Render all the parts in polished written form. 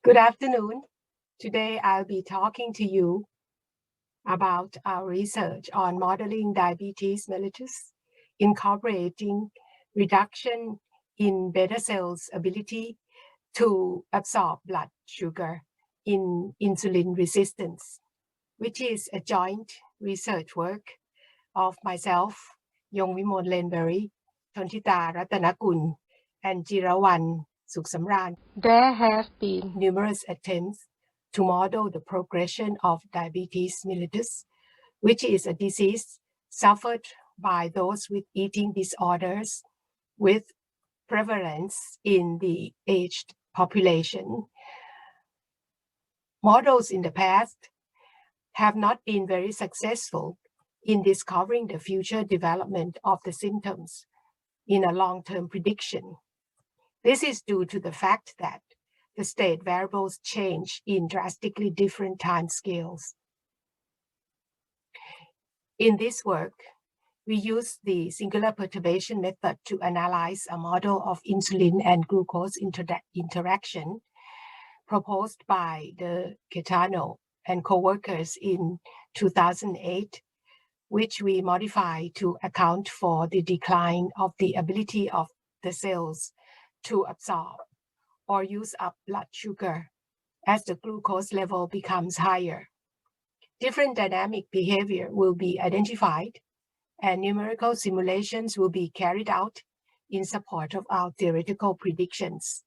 Good afternoon. Today I'll be talking to you about our research on modeling diabetes mellitus, incorporating reduction in beta cells' ability to absorb blood sugar in insulin resistance, which is a joint research work of myself, Yongwimon Lenberry, Tontita Ratanakul, and Jirawan Suksamran. There have been numerous attempts to model the progression of diabetes mellitus, which is a disease suffered by those with eating disorders with prevalence in the aged population. Models in the past have not been very successful in discovering the future development of the symptoms in a long-term prediction. This is due to the fact that the state variables change in drastically different time scales. In this work, we use the singular perturbation method to analyze a model of insulin and glucose interaction proposed by the Gaetano and co-workers in 2008, which we modify to account for the decline of the ability of the cells to absorb or use up blood sugar as the glucose level becomes higher. Different dynamic behavior will be identified and numerical simulations will be carried out in support of our theoretical predictions.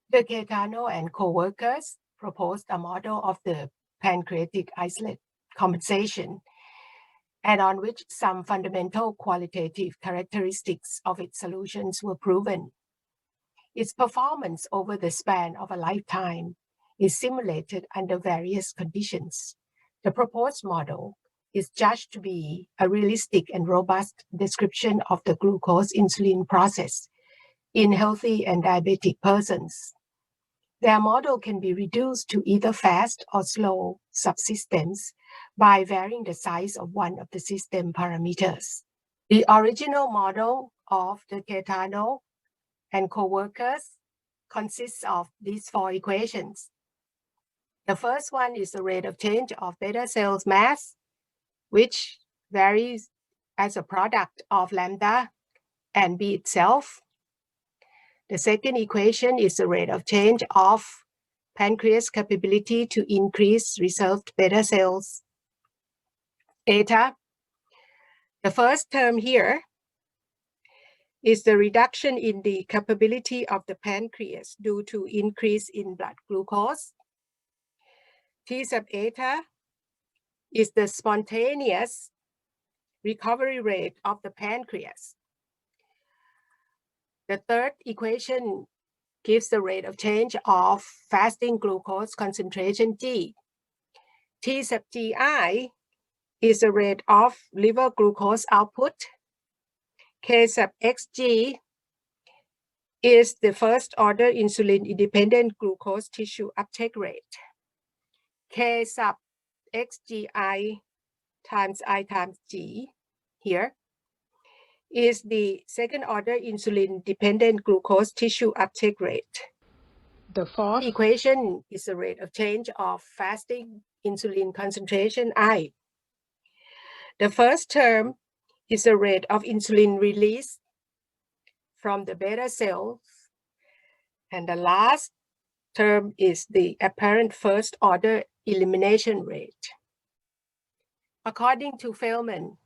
The Gaetano and co-workers proposed a model of the pancreatic islet compensation, and on which some fundamental qualitative characteristics of its solutions were proven. Its performance over the span of a lifetime is simulated under various conditions. The proposed model is judged to be a realistic and robust description of the glucose-insulin process in healthy and diabetic persons. Their model can be reduced to either fast or slow subsystems by varying the size of one of the system parameters. The original model of the Gaetano and co-workers consists of these four equations. The first one is the rate of change of beta cells mass, which varies as a product of lambda and B itself. The second equation is the rate of change of pancreas capability to increase reserved beta cells, eta. The first term here is the reduction in the capability of the pancreas due to increase in blood glucose. T sub eta is the spontaneous recovery rate of the pancreas. The third equation gives the rate of change of fasting glucose concentration G. T sub Gi is the rate of liver glucose output. K sub Xg is the first order insulin independent glucose tissue uptake rate. K sub Xgi times I times G here is the second order insulin dependent glucose tissue uptake rate. The fourth equation is the rate of change of fasting insulin concentration I. The first term is the rate of insulin release from the beta cells, and the last term is the apparent first order elimination rate. According to Feldman,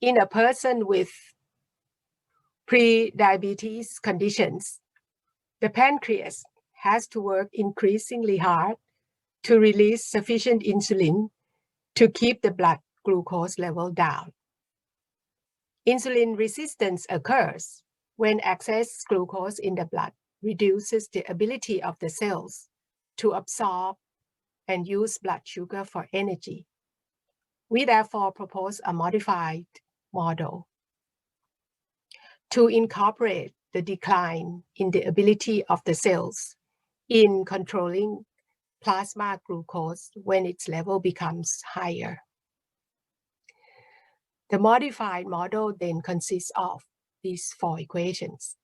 in a person with pre-diabetes conditions, the pancreas has to work increasingly hard to release sufficient insulin to keep the blood glucose level down. Insulin resistance occurs when excess glucose in the blood reduces the ability of the cells to absorb and use blood sugar for energy. We therefore propose a modified model to incorporate the decline in the ability of the cells in controlling plasma glucose when its level becomes higher. The modified model then consists of these four equations,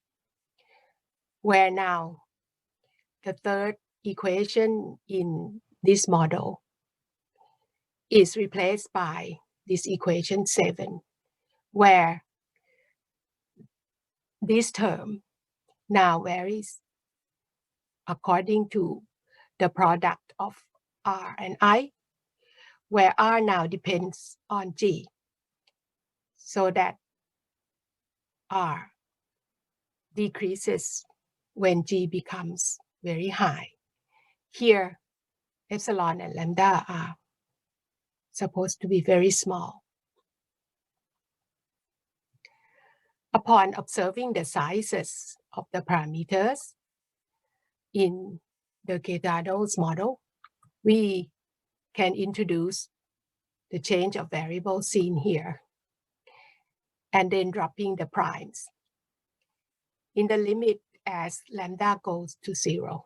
where now the third equation in this model is replaced by this equation 7, where this term now varies according to the product of R and I, where R now depends on G, so that R decreases when G becomes very high. Here, epsilon and lambda are supposed to be very small. Upon observing the sizes of the parameters in the Quedado's model, we can introduce the change of variables seen here, and then dropping the primes. In the limit as lambda goes to 0,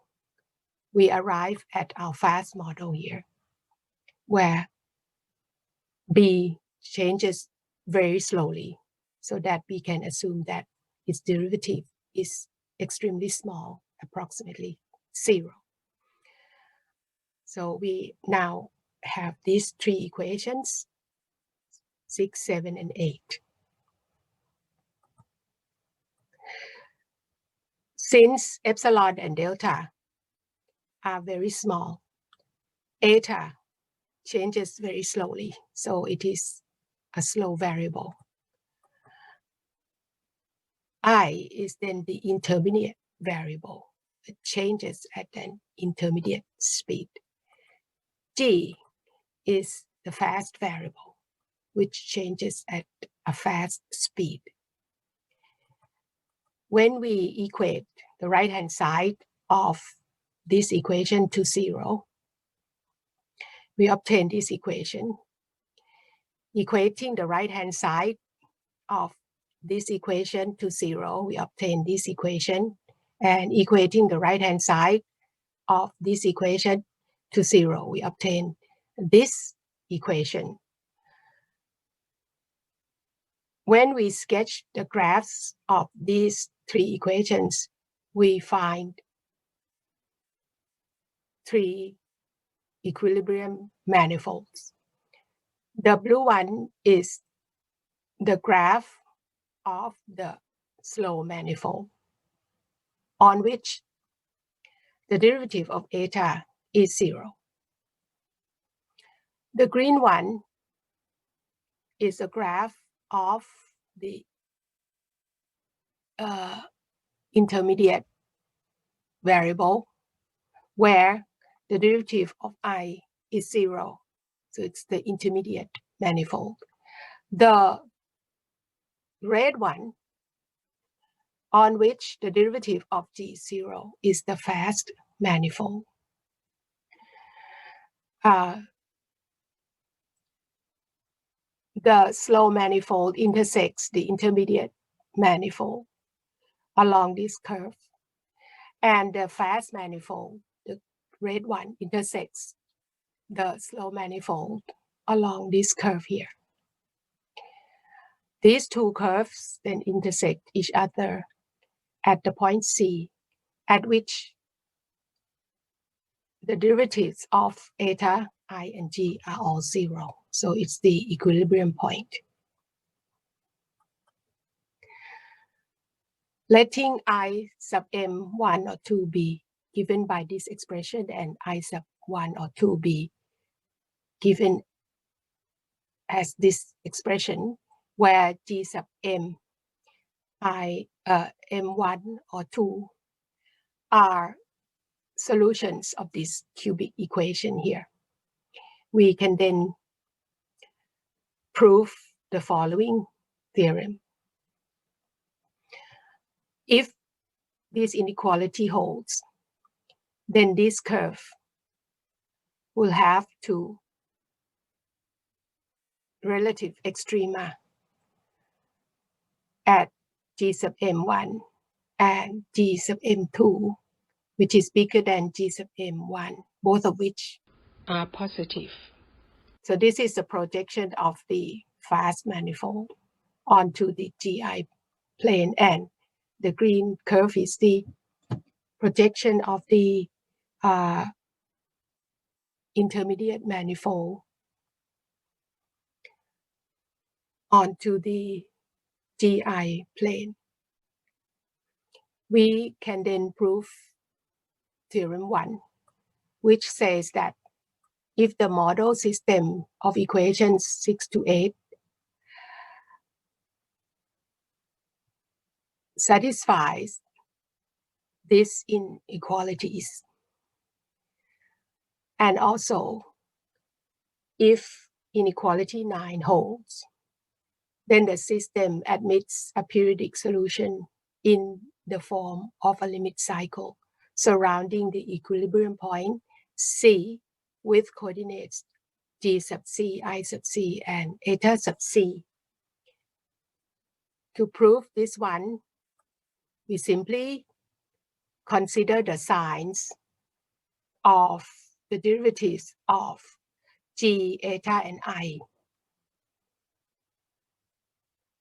we arrive at our fast model here, where B changes very slowly, so that we can assume that its derivative is extremely small, approximately 0. So we now have these 3 equations, 6, 7, and 8. Since epsilon and delta are very small, eta changes very slowly, so it is a slow variable. I is then the intermediate variable. It changes at an intermediate speed. G is the fast variable, which changes at a fast speed. When we equate the right-hand side of this equation to 0, we obtain this equation. Equating the right-hand side of this equation to 0, we obtain this equation, and equating the right-hand side of this equation to 0, we obtain this equation. When we sketch the graphs of these 3 equations, we find 3 equilibrium manifolds. The blue one is the graph of the slow manifold, on which the derivative of eta is 0. The green one is a graph of the intermediate variable, where the derivative of I is 0. So it's the intermediate manifold. The red one, on which the derivative of G is 0, is the fast manifold. The slow manifold intersects the intermediate manifold along this curve, and the fast manifold, the red one, intersects the slow manifold along this curve here. These 2 curves then intersect each other at the point C, at which the derivatives of eta, I, and G are all 0. So it's the equilibrium point. Letting I sub m 1 or 2 be given by this expression, and I sub 1 or 2 be given as this expression, where G sub m, m1 or 2 are solutions of this cubic equation here. We can then prove the following theorem. If this inequality holds, then this curve will have 2 relative extrema at G sub m1 and G sub m2, which is bigger than G sub m1, both of which are positive. So this is the projection of the fast manifold onto the GI plane, and the green curve is the projection of the intermediate manifold onto the GI plane. We can then prove theorem 1, which says that if the model system of equations 6 to 8 satisfies these inequalities, and also if inequality 9 holds, then the system admits a periodic solution in the form of a limit cycle surrounding the equilibrium point C with coordinates G sub C, I sub C, and eta sub C. To prove this one, we simply consider the signs of the derivatives of G, eta, and I.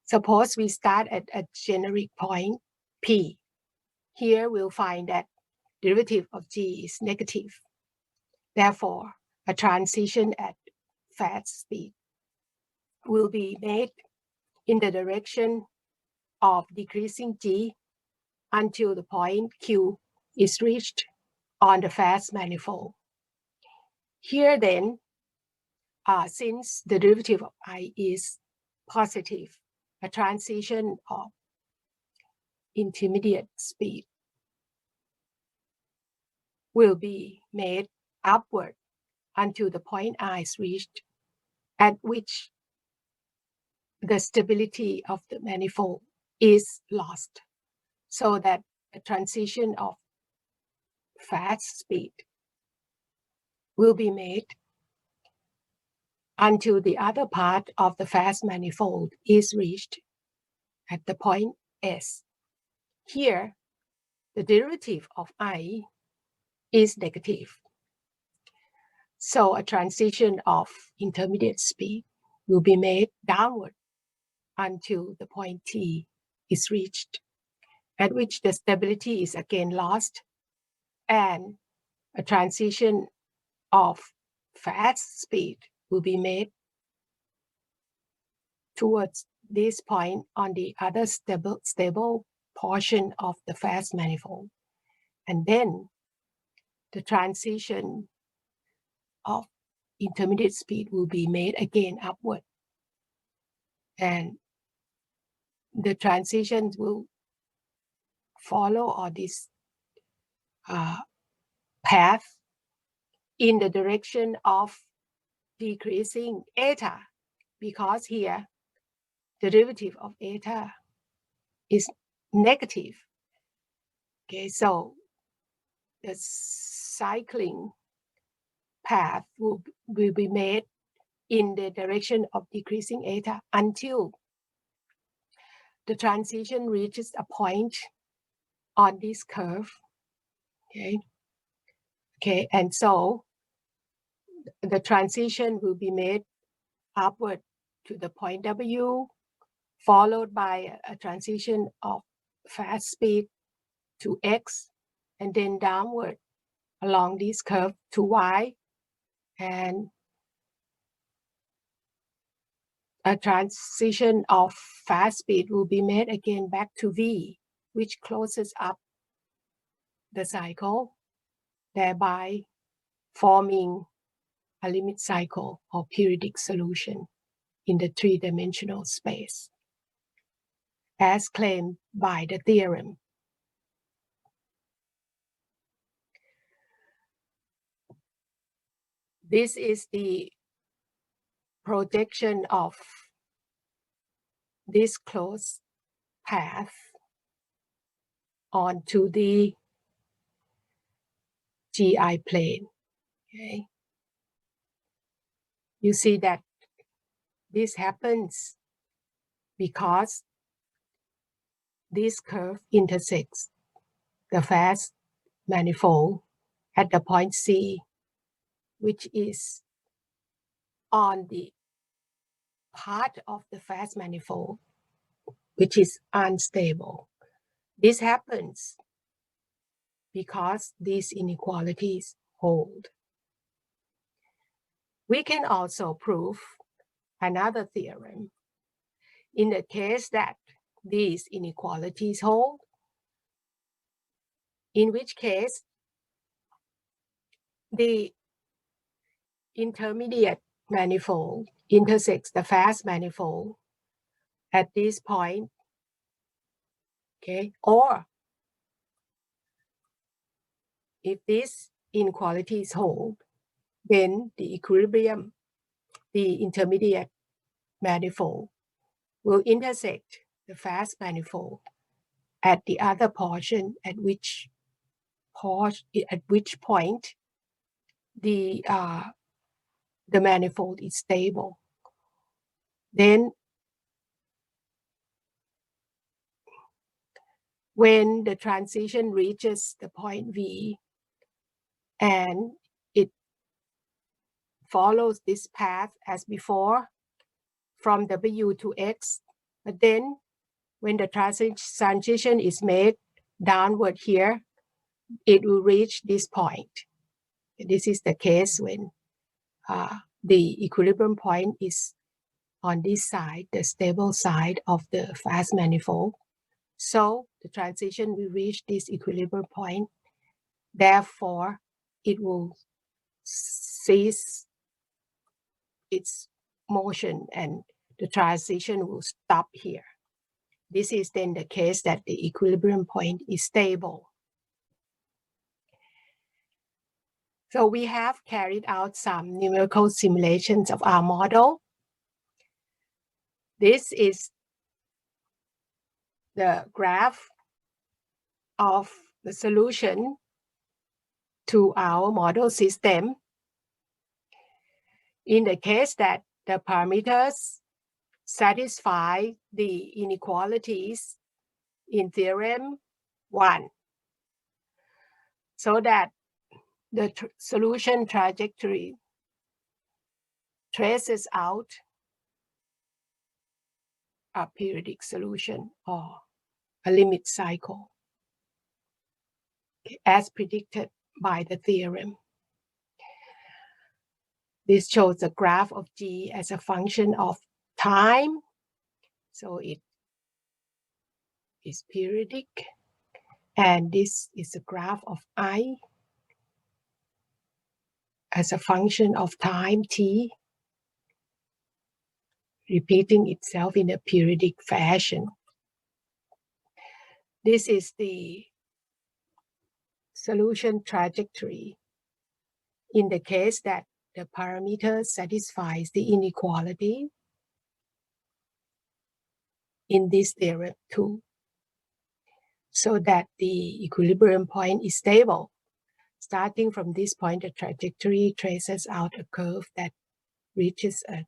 Suppose we start at a generic point P. Here we'll find that derivative of G is negative. Therefore, a transition at fast speed will be made in the direction of decreasing G until the point Q is reached on the fast manifold. Here then, since the derivative of I is positive, a transition of intermediate speed will be made upward until the point I is reached, at which the stability of the manifold is lost, so that a transition of fast speed will be made until the other part of the fast manifold is reached at the point S. Here, the derivative of I is negative. So a transition of intermediate speed will be made downward until the point T is reached, at which the stability is again lost, and a transition of fast speed will be made towards this point on the other stable portion of the fast manifold. And then the transition of intermediate speed will be made again upward. And the transitions will follow on this path in the direction of decreasing eta, because here the derivative of eta is negative. Okay, so the cycling path will be made in the direction of decreasing eta until the transition reaches a point on this curve. Okay, and so the transition will be made upward to the point W, followed by a transition of fast speed to X, and then downward along this curve to Y, and a transition of fast speed will be made again back to V, which closes up the cycle, thereby forming a limit cycle or periodic solution in the three-dimensional space, as claimed by the theorem. This is the projection of this closed path onto the GI plane. Okay. You see that this happens because this curve intersects the fast manifold at the point C, which is on the part of the fast manifold which is unstable. This happens because these inequalities hold. We can also prove another theorem. In the case that these inequalities hold, in which case the intermediate manifold intersects the fast manifold at this point, okay? Or if these inequalities hold, then the equilibrium, the intermediate manifold will intersect the fast manifold at the other portion, at which point the manifold is stable. Then when the transition reaches the point V and it follows this path as before from W to X, but then when the transition is made downward here, it will reach this point. This is the case when the equilibrium point is on this side, the stable side of the fast manifold. So the transition will reach this equilibrium point. Therefore, it will cease its motion and the transition will stop here. This is then the case that the equilibrium point is stable. So we have carried out some numerical simulations of our model. This is the graph of the solution to our model system. In the case that the parameters satisfy the inequalities in theorem 1, so that the solution trajectory traces out a periodic solution or a limit cycle as predicted by the theorem. This shows a graph of G as a function of time. So it is periodic. And this is a graph of I as a function of time T, repeating itself in a periodic fashion. This is the solution trajectory in the case that the parameter satisfies the inequality in this theorem too, so that the equilibrium point is stable. Starting from this point, the trajectory traces out a curve that reaches a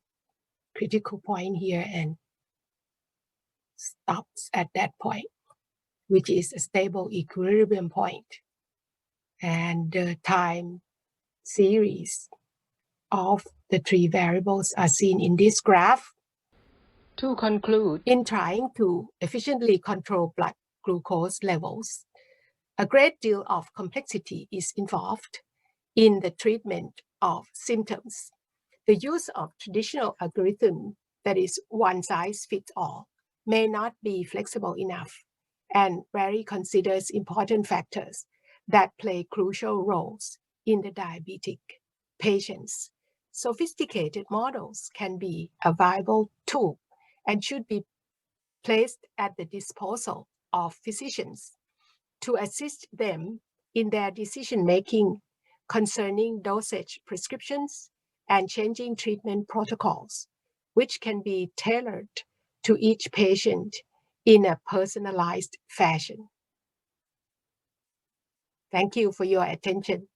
critical point here and stops at that point, which is a stable equilibrium point. And the time series of the three variables are seen in this graph. To conclude, in trying to efficiently control blood glucose levels, a great deal of complexity is involved in the treatment of symptoms. The use of traditional algorithm that is one size fits all may not be flexible enough and rarely considers important factors that play crucial roles in the diabetic patients. Sophisticated models can be a viable tool and should be placed at the disposal of physicians to assist them in their decision-making concerning dosage prescriptions and changing treatment protocols, which can be tailored to each patient in a personalized fashion. Thank you for your attention.